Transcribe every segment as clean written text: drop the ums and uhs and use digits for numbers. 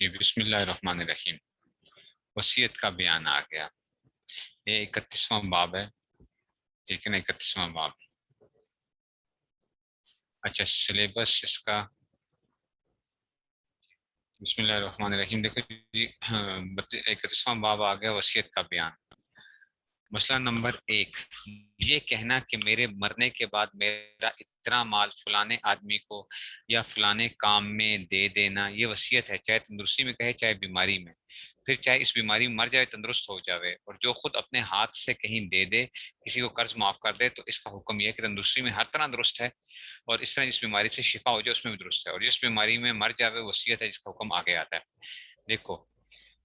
جی بسم اللہ الرحمن الرحیم۔ وصیت کا بیان آ گیا۔ یہ 31واں باب ہے، ٹھیک ہے نا، 31واں باب۔ اچھا سلیبس اس کا، بسم اللہ الرحمن الرحیم، دیکھو جی 31واں باب آ گیا، وصیت کا بیان۔ مسئلہ نمبر 1، یہ کہنا کہ میرے مرنے کے بعد میرا اتنا مال فلانے آدمی کو یا فلانے کام میں دے دینا، یہ وصیت ہے، چاہے تندرستی میں کہے چاہے بیماری میں، پھر چاہے اس بیماری میں مر جائے تندرست ہو جاوے، اور جو خود اپنے ہاتھ سے کہیں دے دے، کسی کو قرض معاف کر دے، تو اس کا حکم یہ ہے کہ تندرستی میں ہر طرح درست ہے، اور اس طرح جس بیماری سے شفا ہو جائے اس میں بھی درست ہے، اور جس بیماری میں مر جاوے وصیت ہے، جس کا حکم آگے آتا ہے۔ دیکھو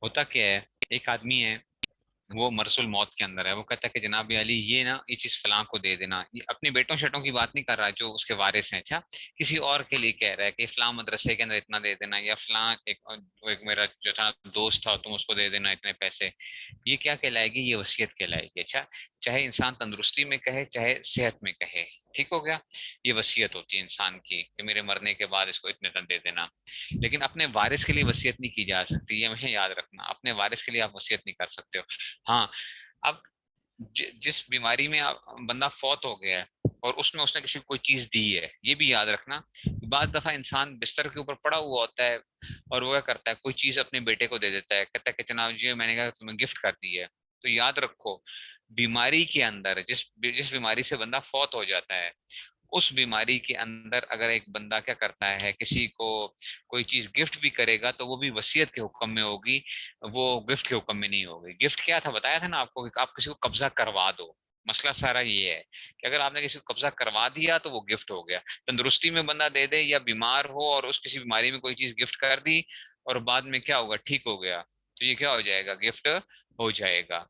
ہوتا کیا ہے، ایک آدمی ہے، وہ مرض الموت کے اندر ہے، وہ کہتا ہے کہ جناب علی یہ نا یہ چیز فلاں کو دے دینا، یہ اپنے بیٹوں شیٹوں کی بات نہیں کر رہا جو اس کے وارث ہیں، اچھا کسی اور کے لیے کہہ رہا ہے کہ فلاں مدرسے کے اندر اتنا دے دینا، یا فلاں ایک میرا جو تھا دوست تھا تم اس کو دے دینا اتنے پیسے، یہ کیا کہلائے گی؟ یہ وصیت کہلائے گی۔ اچھا چاہے انسان تندرستی میں کہے چاہے صحت میں کہے، ٹھیک ہو گیا، یہ وصیت ہوتی ہے انسان کی کہ میرے مرنے کے بعد اس کو اتنے دن دے دینا۔ لیکن اپنے وارث کے لیے وصیت نہیں کی جا سکتی، یہ ہمیشہ یاد رکھنا، اپنے وارث کے لیے آپ وصیت نہیں کر سکتے ہو۔ ہاں اب جس بیماری میں بندہ فوت ہو گیا ہے اور اس نے کسی کو کوئی چیز دی ہے، یہ بھی یاد رکھنا، بعض دفعہ انسان بستر کے اوپر پڑا ہوا ہوتا ہے اور وہ کیا کرتا ہے، کوئی چیز اپنے بیٹے کو دے دیتا ہے، کہتا ہے کہ جناب جی میں نے کہا تمہیں گفٹ کر دی ہے، تو یاد رکھو بیماری کے اندر جس بیماری سے بندہ فوت ہو جاتا ہے، اس بیماری کے اندر اگر ایک بندہ کیا کرتا ہے، کسی کو کوئی چیز گفٹ بھی کرے گا تو وہ بھی وصیت کے حکم میں ہوگی، وہ گفٹ کے حکم میں نہیں ہوگی۔ گفٹ کیا تھا بتایا تھا نا آپ کو، کہ آپ کسی کو قبضہ کروا دو، مسئلہ سارا یہ ہے کہ اگر آپ نے کسی کو قبضہ کروا دیا تو وہ گفٹ ہو گیا۔ تندرستی میں بندہ دے دے یا بیمار ہو اور اس کسی بیماری میں کوئی چیز گفٹ کر دی اور بعد میں کیا ہوگا، ٹھیک ہو گیا، تو یہ کیا ہو جائے گا، گفٹ ہو جائے گا۔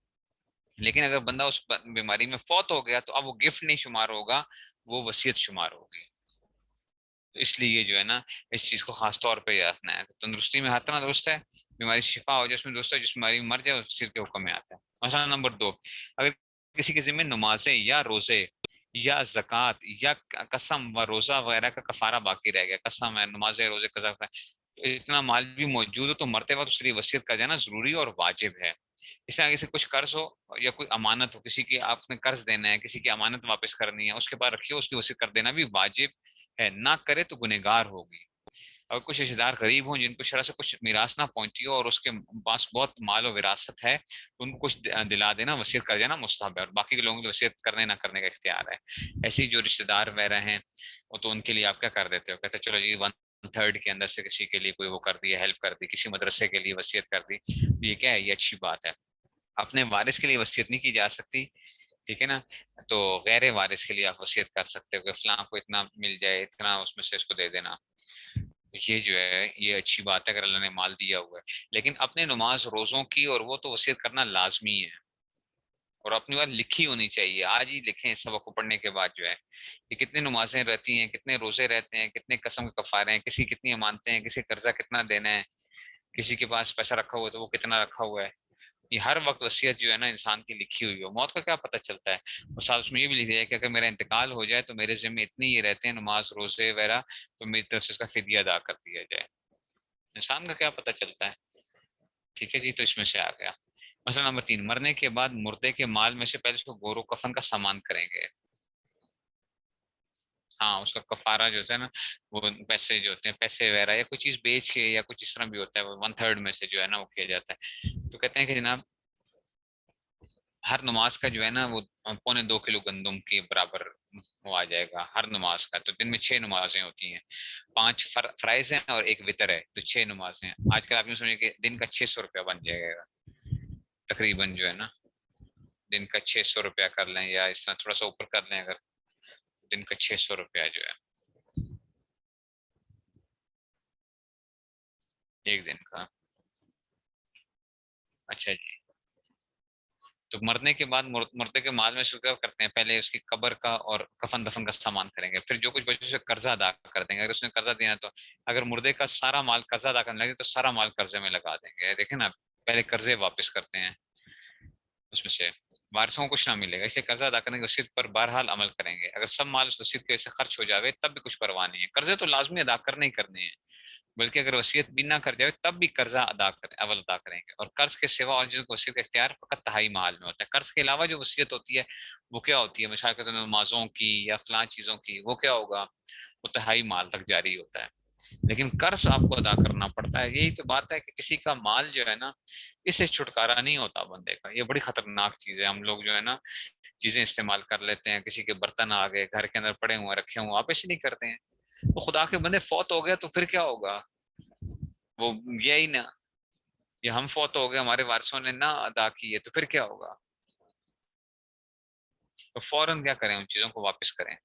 لیکن اگر بندہ اس بیماری میں فوت ہو گیا تو اب وہ گفٹ نہیں شمار ہوگا، وہ وصیت شمار ہوگی۔ تو اس لیے جو ہے نا اس چیز کو خاص طور پہ یاد رکھنا ہے، تندرستی میں ہر طرح درست ہے، بیماری شفا ہو جائے اس میں درست ہے، جس بیماری میں مر جائے اس چیز کے حکم میں آتا ہے۔ مسئلہ نمبر 2، اگر کسی کے ذمہ نمازیں یا روزے یا زکوٰۃ یا قسم و روزہ وغیرہ کا کفارہ باقی رہ گیا، قسم ہے، نمازیں، روزے، قضا، اتنا مال بھی موجود ہو تو مرتے وقت اس کے لیے وصیت کر جانا ضروری اور واجب ہے۔ اس طرح کسی کچھ قرض ہو یا کوئی امانت ہو، کسی کی آپ نے قرض دینا ہے، کسی کی امانت واپس کرنی ہے، اس کے بعد رکھیے، اس کی وصیت کر دینا بھی واجب ہے، نہ کرے تو گنہگار ہوگی۔ اور کچھ رشتے دار غریب ہوں جن کو شرع سے کچھ میراث نہ پہنچی ہو اور اس کے پاس بہت مال و وراثت ہے، تو ان کو کچھ دلا دینا، وصیت کر جانا مستحب ہے، اور باقی کے لوگوں کی وصیت کرنے نہ کرنے کا اختیار ہے۔ ایسے ہی جو رشتے دار وغیرہ ہیں وہ تو ان کے لیے آپ کیا کر دیتے ہو، کہتے ہیں چلو جی 1/3 کے اندر سے کسی کے لیے کوئی وہ کر دی، ہیلپ کر دی، کسی مدرسے کے لیے وصیت کر دی، یہ کیا ہے، یہ اچھی بات ہے۔ اپنے وارث کے لیے وصیت نہیں کی جا سکتی، ٹھیک ہے نا، تو غیر وارث کے لیے آپ وصیت کر سکتے ہو کہ فلاں کو اتنا مل جائے، اتنا اس میں سے اس کو دے دینا، یہ جو ہے یہ اچھی بات ہے اگر اللہ نے مال دیا ہوا ہے۔ لیکن اپنے نماز روزوں کی اور وہ تو وصیت کرنا لازمی ہے، اور اپنی بات لکھی ہونی چاہیے، آج ہی لکھیں سبق کو پڑھنے کے بعد جو ہے کہ کتنی نمازیں رہتی ہیں، کتنے روزے رہتے ہیں، کتنے قسم کے کفارے ہیں، کسی کتنی امانتیں ہیں، کسی قرضہ کتنا دینا ہے، کسی کے پاس پیسہ رکھا ہوا ہے تو وہ کتنا رکھا ہوا ہے، یہ ہر وقت وصیت جو ہے نا انسان کی لکھی ہوئی ہو، موت کا کیا پتہ چلتا ہے، اور ساتھ اس میں یہ بھی لکھ دیا ہے کہ اگر میرا انتقال ہو جائے تو میرے ذمہ اتنی یہ رہتے ہیں نماز روزے وغیرہ، تو میری طرف سے اس کا فدیہ ادا کر دیا جائے، انسان کا کیا پتہ چلتا ہے، ٹھیک ہے جی، تو اس میں سے آ گیا۔ مسئلہ نمبر 3، مرنے کے بعد مردے کے مال میں سے پہلے اس کو گور و کفن کا سامان کریں گے، ہاں اس کا کفارہ جو ہوتا ہے نا، وہ پیسے جو ہوتے ہیں، پیسے وغیرہ یا کوئی چیز بیچ کے یا کچھ اس طرح بھی ہوتا ہے، وہ 1/3 میں سے جو ہے نا وہ کیا جاتا ہے، تو کہتے ہیں کہ جناب ہر نماز کا جو ہے نا وہ 2.25 کلو گندم کے برابر وہ آ جائے گا ہر نماز کا، تو دن میں 6 نمازیں ہوتی ہیں، 5 فرائض ہیں اور ایک وتر ہے، تو 6 نمازیں ہیں، آج کل آپ نے سمجھے کہ دن کا 600 روپیہ بن جائے گا تقریباً جو ہے نا، دن کا 600 روپیہ کر لیں یا اس طرح تھوڑا سا اوپر کر لیں، اگر دن کا 600 روپیہ جو ہے ایک دن کا۔ اچھا جی، تو مرنے کے بعد مردے کے مال میں سے کیا کرتے ہیں، پہلے اس کی قبر کا اور کفن دفن کا سامان کریں گے، پھر جو کچھ بچے سے قرضہ ادا کر دیں گے، اگر اس نے قرضہ دیا تو اگر مردے کا سارا مال قرضہ ادا کرنے لگے تو سارا مال قرضے میں لگا دیں گے، دیکھیں نا پہلے قرضے واپس کرتے ہیں، اس میں سے وارثوں کو کچھ نہ ملے گا، اس لیے قرضہ ادا کرنے کی وصیت پر بہرحال عمل کریں گے، اگر سب مال اس وصیت کے سے خرچ ہو جاوے تب بھی کچھ پرواہ نہیں ہے، قرضے تو لازمی ادا کرنے ہی کرنے ہیں، बल्कि अगर वसीयत भी ना कर जाए तब भी कर्जा अदा करें, अव्वल अदा करेंगे। और कर्ज के सिवा और जिनको वसीयत का इख्तियार फकत तिहाई माल में होता है। कर्ज के अलावा जो वसीयत होती है वो क्या होती है, मिसाल के तौर पर नमाजों की या फलां चीजों की, वो क्या होगा, वो तिहाई माल तक जारी होता है। लेकिन कर्ज आपको अदा करना पड़ता है। यही तो बात है कि किसी का माल जो है ना, इससे छुटकारा नहीं होता बंदे का। ये बड़ी खतरनाक चीज है। हम लोग जो है ना चीजें इस्तेमाल कर लेते हैं, किसी के बर्तन आ गए घर के अंदर पड़े हुए रखे हुए, आप ऐसे नहीं करते हैं। तो खुदा के बंदे फौत हो गया तो फिर क्या होगा, वो गया ही ना। या हम फौत हो गए, हमारे वारिसों ने ना अदा की है, तो फिर क्या होगा। तो फौरन क्या करें, उन चीजों को वापस करें।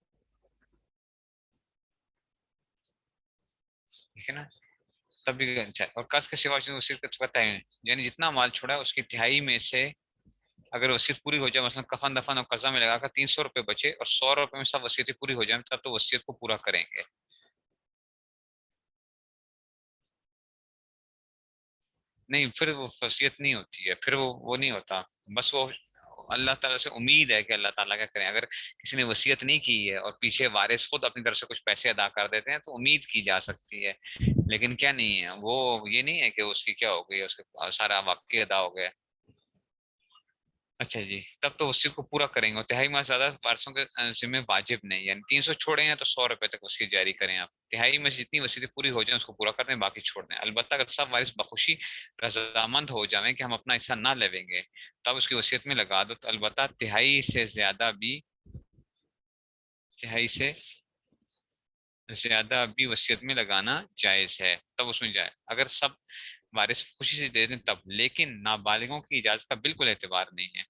ठीक है ना। तभी अच्छा है। और कर्ज के सिवा वसीयत का पता है, यानी जितना माल छोड़ा है उसकी तिहाई में से अगर वसीयत पूरी हो जाए, मतलब कफन दफन और कर्जा में लगाकर 300 रुपए बचे और 100 रुपए में सब वसीयतें पूरी हो जाए, तब तो वसीयत को पूरा करेंगे। नहीं, फिर वो वसीयत नहीं होती है, फिर वो नहीं होता। बस वो अल्लाह ताला से उम्मीद है कि अल्लाह ताला क्या करें। अगर किसी ने वसीयत नहीं की है और पीछे वारिस खुद अपनी तरफ से कुछ पैसे अदा कर देते हैं तो उम्मीद की जा सकती है। लेकिन क्या नहीं है वो, ये नहीं है कि उसकी क्या हो गई, उसके सारा वाकई अदा हो गया। अच्छा जी, तब तो वसीयत को पूरा करेंगे। और तिहाई में ज्यादा वारसों के जिम्मे वाजिब नहीं, यानी 300 छोड़े हैं तो 100 रुपए तक वसीयत जारी करें आप। तिहाई में से जितनी वसीयतें पूरी हो जाए उसको पूरा कर दें, बाकी छोड़ दें। अलबत्ता अगर सब वारिस बखुशी रजामंद हो जाएं कि हम अपना हिस्सा ना लेवेंगे, तब उसकी वसीयत में लगा दो। तो अलबत्ता तिहाई से ज्यादा भी वसीयत में लगाना जायज है, तब उसमें जाए अगर सब वारिस खुशी से दे दें तब। लेकिन नाबालिगों की इजाजत का बिल्कुल एतबार नहीं है।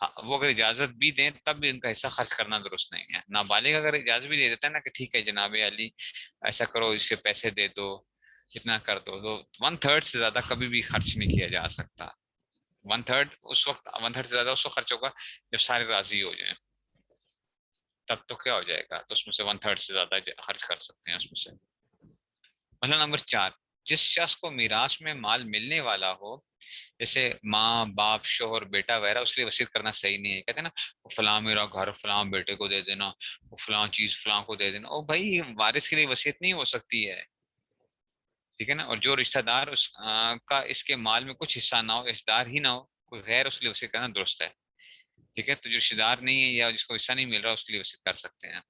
हाँ, वो अगर इजाजत भी दें तब भी उनका हिस्सा खर्च करना दुरुस्त नहीं है। नाबालिग अगर इजाजत भी दे देता है ना कि ठीक है जनाब अली, ऐसा करो, इसके पैसे दे दो, इतना कर दो, तो 1/3 से ज्यादा कभी भी खर्च नहीं किया जा सकता। 1/3 से ज्यादा उस वक्त खर्च होगा जब सारे राजी हो जाए, तब तो क्या हो जाएगा, तो उसमें से 1/3 से ज्यादा खर्च कर सकते हैं उसमें से। मतलब नंबर 4, जिस शख्स को मीरास में माल मिलने वाला हो, जैसे माँ बाप शोहर बेटा वगैरह, उसके लिए वसीयत करना सही नहीं है। कहते हैं ना, वो फलां मेरा घर फलां बेटे को दे देना, वो फलां चीज फलां को दे देना। ओ भाई, वारिस के लिए वसीयत नहीं हो सकती है। ठीक है ना। और जो रिश्तेदार का इसके माल में कुछ हिस्सा ना हो, रिश्तेदार ही ना हो, कोई गैर, उसके लिए वसीयत करना दुरुस्त है। ठीक है। तो जो रिश्तेदार नहीं है या जिसको हिस्सा नहीं मिल रहा उसके लिए वसीयत कर सकते हैं।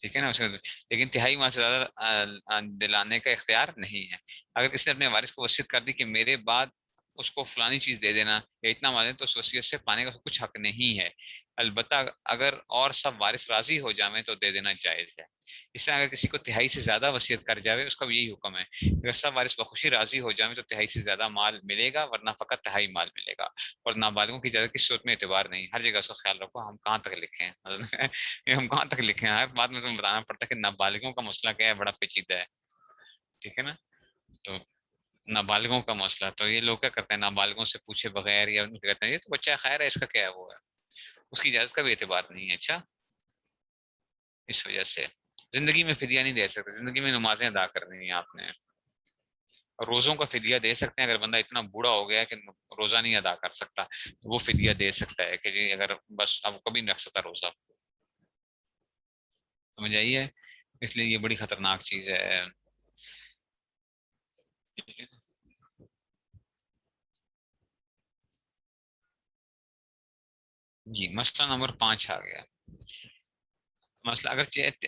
ठीक है ना। उसके लेकिन तिहाई माल से ज्यादा दिलाने का इख्तियार नहीं है। अगर किसी ने अपने वारिस को वसीयत कर दी कि मेरे बाद उसको फलानी चीज दे देना या इतना माल दे, तो उस वसीयत से पाने का उसको कुछ हक नहीं है। अलबत्ता अगर और सब वारिस राजी हो जाए तो दे देना जायज है। इस तरह अगर किसी को तिहाई से ज्यादा वसीयत कर जावे, उसका भी यही हुक्म है। अगर सब वारिस बखुशी राजी हो जाए तो तिहाई से ज्यादा माल मिलेगा, वरना फकत तिहाई माल मिलेगा। और नाबालिगों की इजाजत की सूरत में एतबार नहीं। हर जगह उसका ख्याल रखो, हम कहाँ तक लिखे हैं ये हम कहाँ तक लिखे हैं, हर बात में तुम्हें बताना पड़ता है कि नाबालिगों का मसला क्या है, बड़ा पेचीदा है। ठीक है ना। तो नाबालिगों का मसला, तो ये लोग क्या करते हैं, नाबालिगों से पूछे बगैर या उनके कहते हैं ये तो बच्चा है, खैर है, इसका क्या है, वो है, उसकी इजाजत का भी एतबार नहीं है। अच्छा, इस वजह से जिंदगी में फिदिया नहीं दे सकते, जिंदगी में नमाजें अदा करनी है आपने। और रोजों का फिदिया दे सकते हैं, अगर बंदा इतना बूढ़ा हो गया है कि रोजा नहीं अदा कर सकता, तो वो फिदिया दे सकता है कि जी अगर बस अब कभी नहीं रख सकता रोजा। समझ आई है। इसलिए ये बड़ी खतरनाक चीज है। जी, मसला नंबर 5 आ गया। मसला अगर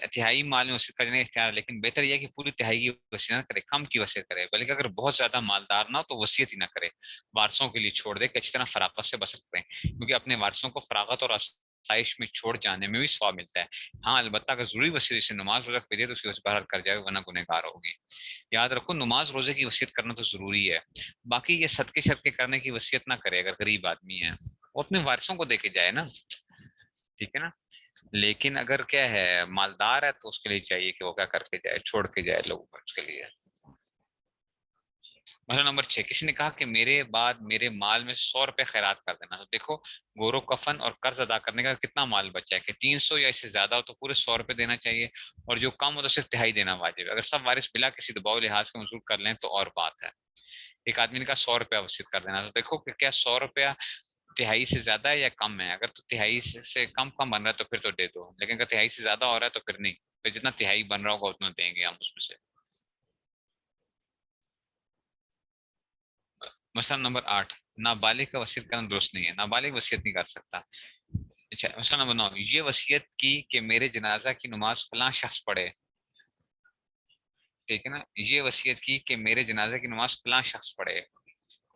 तिहाई माल में वसीयत करने का इख्तियार है, लेकिन बेहतर यह है कि पूरी तिहाई की वसीयत ना करे, कम की वसीयत करे। बल्कि अगर बहुत ज्यादा मालदार ना हो तो वसीयत ही ना करे, वारसों के लिए छोड़ दे कि अच्छी तरह फरागत से बसर करें, क्योंकि अपने वारसों को फरागत और आसाइश में छोड़ जाने में भी स्वाब मिलता है। हाँ, अलबत्ता अगर जरूरी वसीयत जैसे नमाज रोजा कर दे तो उसकी वसीयत बहरहाल कर जाए, वरना गुनहगार होगी। याद रखो, नमाज रोजे की वसीयत करना तो जरूरी है। बाकी ये सदके शदके करने की वसीयत ना करे। अगर गरीब आदमी है वो अपने वारसों को देके जाए ना। ठीक है ना। लेकिन अगर क्या है, मालदार है, तो उसके लिए चाहिए कि वो क्या करके जाए, छोड़ के जाए लोगों को उसके लिए। मतलब नंबर 6, किसी ने कहा कि मेरे बाद मेरे माल में 100 रुपए खैरात कर देना। तो देखो, गोरो कफन और कर्ज अदा करने का कितना माल बचा है कि 300 या इससे ज्यादा हो तो पूरे 100 रुपए देना चाहिए। और जो कम हो तो सिर्फ तिहाई देना वाजिब है। अगर सब वारिस बिला किसी दबाव लिहाज के मंजूर कर लें तो और बात है। एक आदमी ने कहा 100 रुपया वसीयत कर देना। तो देखो कि क्या 100 रुपया तिहाई से ज्यादा है या कम है, अगर तो तिहाई से कम कम बन रहा है तो फिर तो दे दो, लेकिन अगर तिहाई से ज्यादा हो रहा है तो फिर नहीं, फिर जितना तिहाई बन रहा होगा उतना देंगे हम उसमें से। मसला नंबर 8, नाबालिग का वसीयत करना दुरुस्त नहीं है, नाबालिग वसीयत नहीं कर सकता। अच्छा मसला नंबर 9, ये वसीयत की कि मेरे जनाजा की नमाज फलां शख्स पढ़े, ठीक है ना, ये वसीयत की कि मेरे जनाजे की नमाज फलां शख्स पढ़े,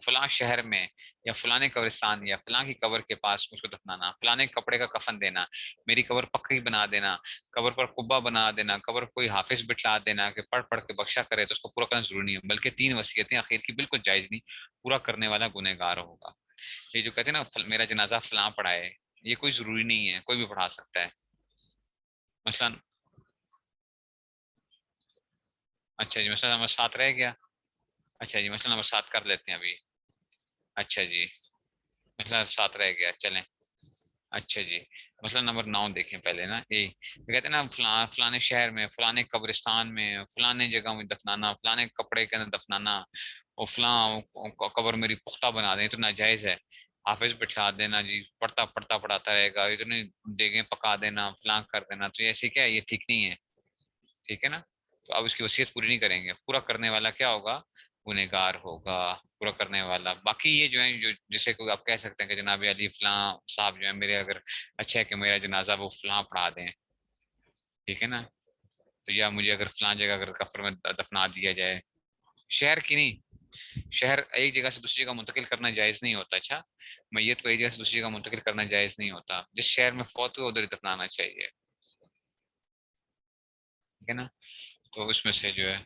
फलां शहर में, या फलाने कब्रिस्तान, या फलां की कब्र के पास मुझको दफनाना, फलाने कपड़े का कफन देना, मेरी कब्र पक्की बना देना, कब्र पर कुब्बा बना देना, कब्र कोई हाफिज बिठला देना कि पढ़ पढ़ के बख्शा करे, तो उसको पूरा करना जरूरी नहीं है, बल्कि 3 वसीयतें आखिर की बिल्कुल जायज नहीं, पूरा करने वाला गुनहगार होगा। ये जो कहते हैं ना मेरा जनाजा फलां पढ़ाए, ये कोई जरूरी नहीं है, कोई भी पढ़ा सकता है। मसलन, अच्छा जी मसला नंबर 7 रह गया। अच्छा जी मसला नंबर 7 कर लेते हैं अभी। अच्छा जी, मसला 7 रह गया, चलें। अच्छा जी, मसला नंबर 9 देखें पहले ना, ये कहते हैं ना फलाने शहर में, फलाने कब्रिस्तान में, फलाने जगह में दफनाना, फलाने कपड़े के अंदर दफनाना, और कब्र मेरी पुख्ता बना दें, तो नाजायज है। हाफिज बिठा देना जी, पढ़ता पढ़ता पढ़ाता रहेगा, इतनी देगें पका देना, फलां कर देना, तो ये ऐसे क्या है, ये ठीक नहीं है, ठीक है ना। तो अब उसकी वसीयत पूरी नहीं करेंगे, पूरा करने वाला क्या होगा, गुनहगार होगा, पूरा करने वाला। बाकी ये जो है, जो जिसे कोई आप कह सकते हैं कि जनाब अली फलां साहब जो है मेरे, अगर अच्छा है कि मेरा जनाजा वो फलां पढ़ा दें, ठीक है ना, तो या मुझे अगर फलां जगह अगर कब्र में दफना दिया जाए, शहर की नहीं, शहर एक जगह से दूसरी जगह मुंतकिल करना जायज नहीं होता। अच्छा, मैयत को एक जगह से दूसरी जगह मुंतकिल करना जायज नहीं होता, जिस शहर में फौत हुआ उधर ही दफनाना चाहिए, ठीक है ना। तो उसमें से जो है,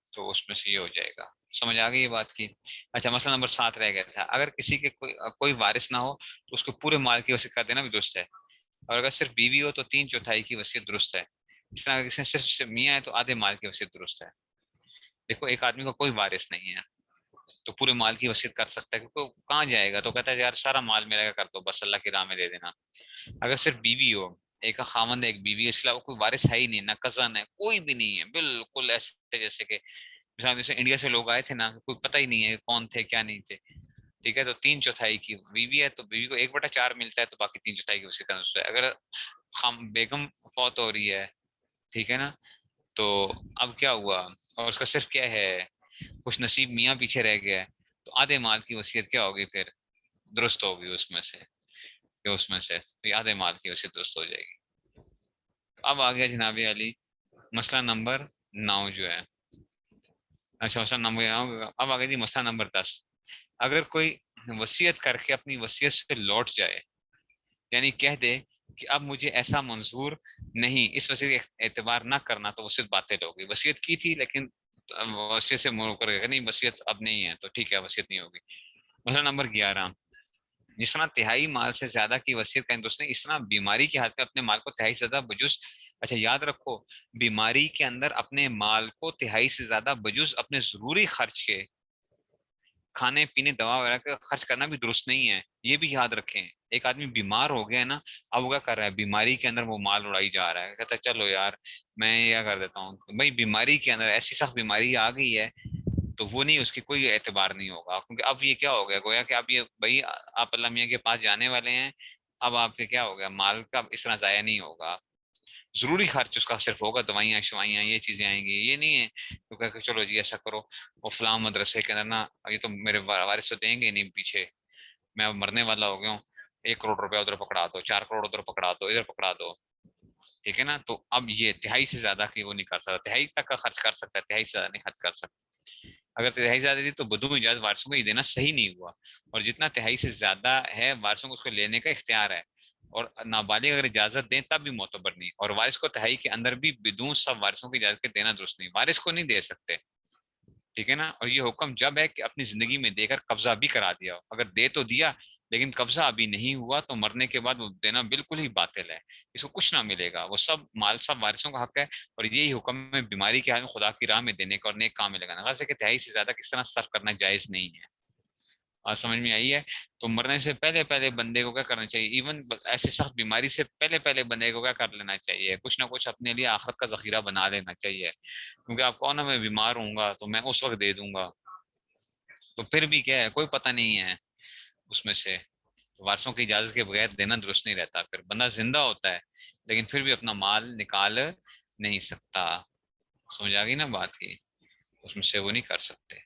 तो उसमें से ये हो जाएगा। समझ आ गई ये बात की। अच्छा मसला नंबर 7 रह गया था, अगर किसी के कोई वारिस ना हो तो उसको पूरे माल की वसीयत कर देना भी दुरुस्त है, और अगर सिर्फ बीवी हो तो 3/4 की वसीयत दुरुस्त है। इस तरह अगर किसी ने सिर्फ मियाँ है तो आधे माल की वसीयत दुरुस्त है। देखो एक आदमी का कोई वारिस नहीं है तो पूरे माल की वसीयत कर सकता है, क्योंकि वो कहाँ जाएगा, तो कहता है यार सारा माल मेरा कर दो, बस अल्लाह की राह में दे देना। अगर सिर्फ बीवी हो, एक का खामंद है एक बीवी है, इसके अलावा कोई वारिस है ही नहीं, ना कजन है, कोई भी नहीं है, बिल्कुल ऐसे जैसे कि मिसाल जैसे इंडिया से लोग आए थे ना, कोई पता ही नहीं है कौन थे क्या नहीं थे, ठीक है, तो 3/4 की बीवी है तो बीवी को 1/4 मिलता है, तो बाकी 3/4 की उसी का नुस्खा है। अगर खाम बेगम फौत हो रही है, ठीक है ना, तो अब क्या हुआ, और उसका सिर्फ क्या है, खुश नसीब मियाँ पीछे रह गया है, तो आधे माल की वसीयत क्या होगी फिर, दुरुस्त होगी उसमें से, कि उसमें से तो आधे माल की वसीयत दुरुस्त हो जाएगी। तो अब आ गया जनाबी अली मसला नंबर 9 जो है। अच्छा मसला नंबर 9, अब आ गया जी मसला नंबर 10, अगर कोई वसीयत करके अपनी वसीयत से लौट जाए, यानी कह दे कि अब मुझे ऐसा मंजूर नहीं, इस वसीयत का एतबार ना करना, तो वसीयत बातिल होगी। वसीयत की थी लेकिन वसीयत से मुड़ कर गया, नहीं वसीयत अब नहीं है तो ठीक है वसीयत नहीं होगी। मसला नंबर 11, जिस तरह तिहाई माल से ज्यादा की वसीयत का दोस्त ने, इस तरह बीमारी की हालत में अपने माल को तिहाई से ज्यादा बजुज, अच्छा याद रखो, बीमारी के अंदर अपने माल को तिहाई से ज्यादा बजुज अपने जरूरी खर्च के, खाने पीने दवा वगैरह का खर्च करना भी दुरुस्त नहीं है, ये भी याद रखें। एक आदमी बीमार हो गया है ना, अब वो क्या कर रहा है, बीमारी के अंदर वो माल उड़ाई जा रहा है, कहता है चलो यार मैं ये कर देता हूँ, तो भाई बीमारी के अंदर ऐसी सख्त बीमारी आ गई है, तो वो नहीं, उसकी कोई एतबार नहीं होगा, क्योंकि अब ये क्या हो गया, गोया कि अब ये भाई आप अल्लाह मियाँ के पास जाने वाले हैं, अब आपके क्या हो गया, माल का इस तरह जाया नहीं होगा, जरूरी खर्च उसका सिर्फ होगा, दवाइयाँ शवाइयाँ ये चीजें आएंगी, ये नहीं है तो कह चलो जी ऐसा करो, वो फलां मदरसे के अंदर ना, ये तो मेरे वारिस तो देंगे ही नहीं पीछे, मैं अब मरने वाला हो गया हूँ, 1 करोड़ रुपया उधर पकड़ा दो, 4 करोड़ उधर पकड़ा दो, इधर पकड़ा दो, ठीक है ना। तो अब ये तिहाई से ज्यादा की वो नहीं कर सकता, तिहाई तक का खर्च कर सकता है, तिहाई से ज्यादा नहीं खर्च कर सकता। अगर तिहाई ज्यादा दी तो बदू इजाजत वारिसों को ये देना सही नहीं हुआ, और जितना तिहाई से ज्यादा है वारिसों को उसको लेने का इख्तियार है, और नाबालिग अगर इजाजत दें तब भी मोतबर नहीं, और वारिस को तिहाई के अंदर भी बिदून सब वारिसों की इजाजत के देना दुरुस्त नहीं, वारिस को नहीं दे सकते, ठीक है ना। और ये हुक्म जब है कि अपनी जिंदगी में देकर कब्जा भी करा दिया हो, अगर दे तो दिया लेकिन कब्जा अभी नहीं हुआ, तो मरने के बाद वो देना बिल्कुल ही बातिल है, इसको कुछ ना मिलेगा, वो सब माल सब वारिसों का हक है। और यही हुक्म है बीमारी के हाल में खुदा की राह में देने का और नेक काम में लगाना, वैसे कि तिहाई से ज्यादा किस तरह सर्व करना जायज नहीं है। और समझ में आई है। तो मरने से पहले पहले बंदे को क्या करना चाहिए, इवन ऐसी सख्त बीमारी से पहले पहले बंदे को क्या कर लेना चाहिए, कुछ ना कुछ अपने लिए आखिरत का जखीरा बना लेना चाहिए, क्योंकि आप कहो ना मैं बीमार हूँ तो मैं उस वक्त दे दूंगा, तो फिर भी क्या है, कोई पता नहीं है उसमें से, وارثوں کی اجازت کے بغیر دینا درست نہیں رہتا. پھر بندہ زندہ ہوتا ہے لیکن پھر بھی اپنا مال نکال نہیں سکتا. سمجھ آ گئی نا بات کی؟ اس میں سے وہ نہیں کر سکتے.